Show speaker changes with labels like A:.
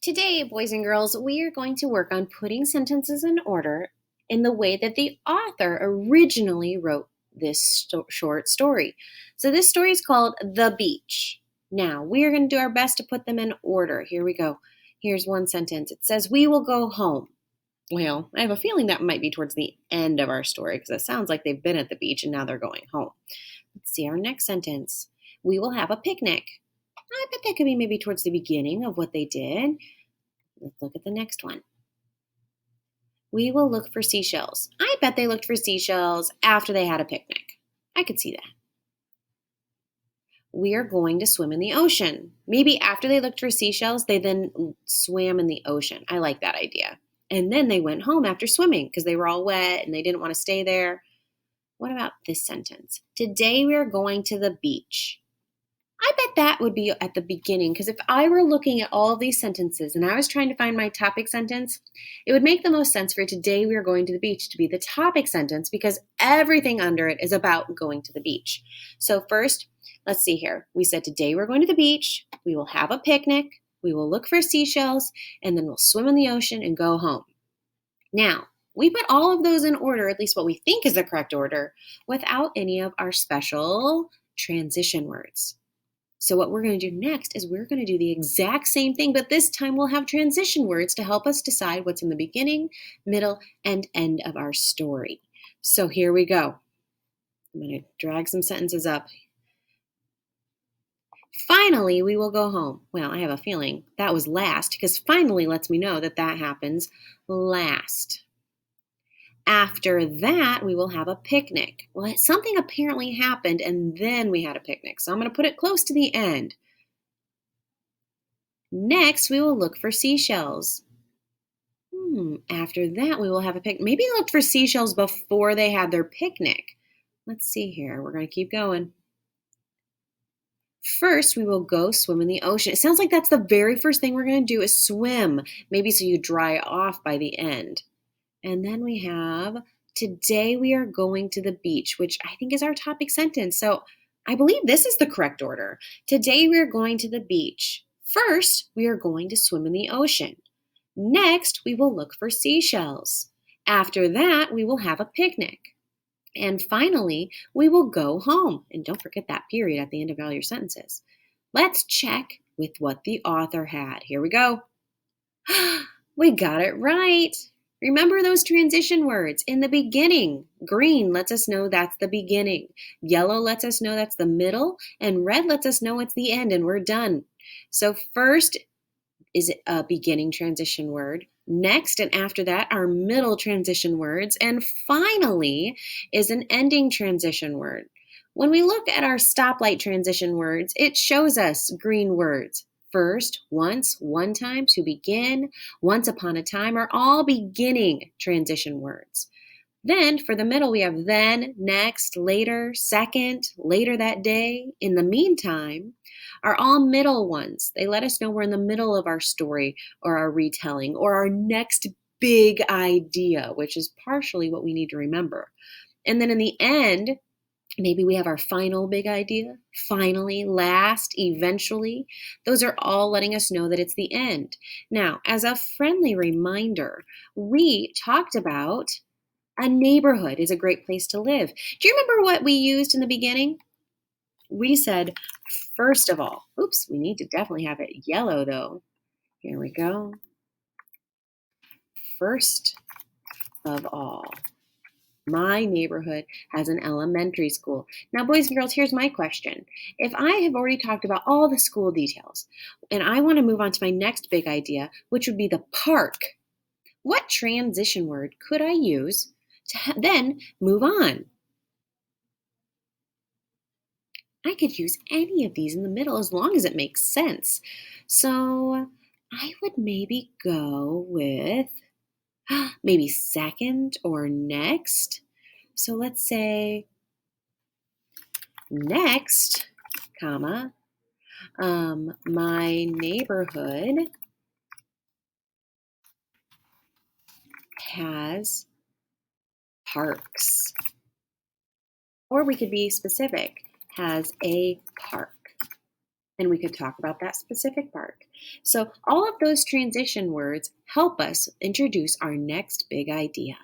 A: Today, boys and girls, we are going to work on putting sentences in order in the way that the author originally wrote this short story. So, this story is called The Beach. Now, we are going to do our best to put them in order. Here we go. Here's one sentence. It says, "We will go home." Well, I have a feeling that might be towards the end of our story because it sounds like they've been at the beach and now they're going home. Let's see our next sentence. "We will have a picnic." I bet that could be maybe towards the beginning of what they did. Let's look at the next one. "We will look for seashells." I bet they looked for seashells after they had a picnic. I could see that. "We are going to swim in the ocean." Maybe after they looked for seashells, they then swam in the ocean. I like that idea. And then they went home after swimming because they were all wet and they didn't want to stay there. What about this sentence? "Today we are going to the beach." I bet that would be at the beginning because if I were looking at all of these sentences and I was trying to find my topic sentence, it would make the most sense for "today we are going to the beach" to be the topic sentence because everything under it is about going to the beach. So first, let's see here. We said today we're going to the beach, we will have a picnic, we will look for seashells, and then we'll swim in the ocean and go home. Now, we put all of those in order, at least what we think is the correct order, without any of our special transition words. So what we're going to do next is we're going to do the exact same thing, but this time we'll have transition words to help us decide what's in the beginning, middle, and end of our story. So here we go. I'm going to drag some sentences up. "Finally, we will go home." Well, I have a feeling that was last because finally lets me know that that happens last. "After that, we will have a picnic." Well, something apparently happened and then we had a picnic. So I'm going to put it close to the end. "Next, we will look for seashells." After that, we will have a picnic. Maybe they looked for seashells before they had their picnic. Let's see here. We're going to keep going. "First, we will go swim in the ocean." It sounds like that's the very first thing we're going to do is swim. Maybe so you dry off by the end. And then we have "today we are going to the beach," which I think is our topic sentence. So I believe this is the correct order. Today we are going to the beach. First, we are going to swim in the ocean. Next, we will look for seashells. After that, we will have a picnic. And finally, we will go home. And don't forget that period at the end of all your sentences. Let's check with what the author had. Here we go. We got it right. Remember those transition words in the beginning. Green lets us know that's the beginning. Yellow lets us know that's the middle. And red lets us know it's the end and we're done. So first is a beginning transition word. Next and after that are middle transition words. And finally is an ending transition word. When we look at our stoplight transition words, it shows us green words. First, once, one time, to begin, once upon a time are all beginning transition words. Then for the middle, we have then, next, later, second, later that day, in the meantime, are all middle ones. They let us know we're in the middle of our story or our retelling or our next big idea, which is partially what we need to remember. And then in the end, maybe we have our final big idea, finally, last, eventually. Those are all letting us know that it's the end. Now, as a friendly reminder, we talked about a neighborhood is a great place to live. Do you remember what we used in the beginning? We said, first of all, oops, we need to definitely have it yellow though. Here we go. First of all, my neighborhood has an elementary school. Now, boys and girls, here's my question. If I have already talked about all the school details and I want to move on to my next big idea, which would be the park, what transition word could I use to then move on? I could use any of these in the middle as long as it makes sense. So I would maybe go with maybe second or next. So let's say next, comma, my neighborhood has parks. Or we could be specific, has a park. And we could talk about that specific park. So, all of those transition words help us introduce our next big idea.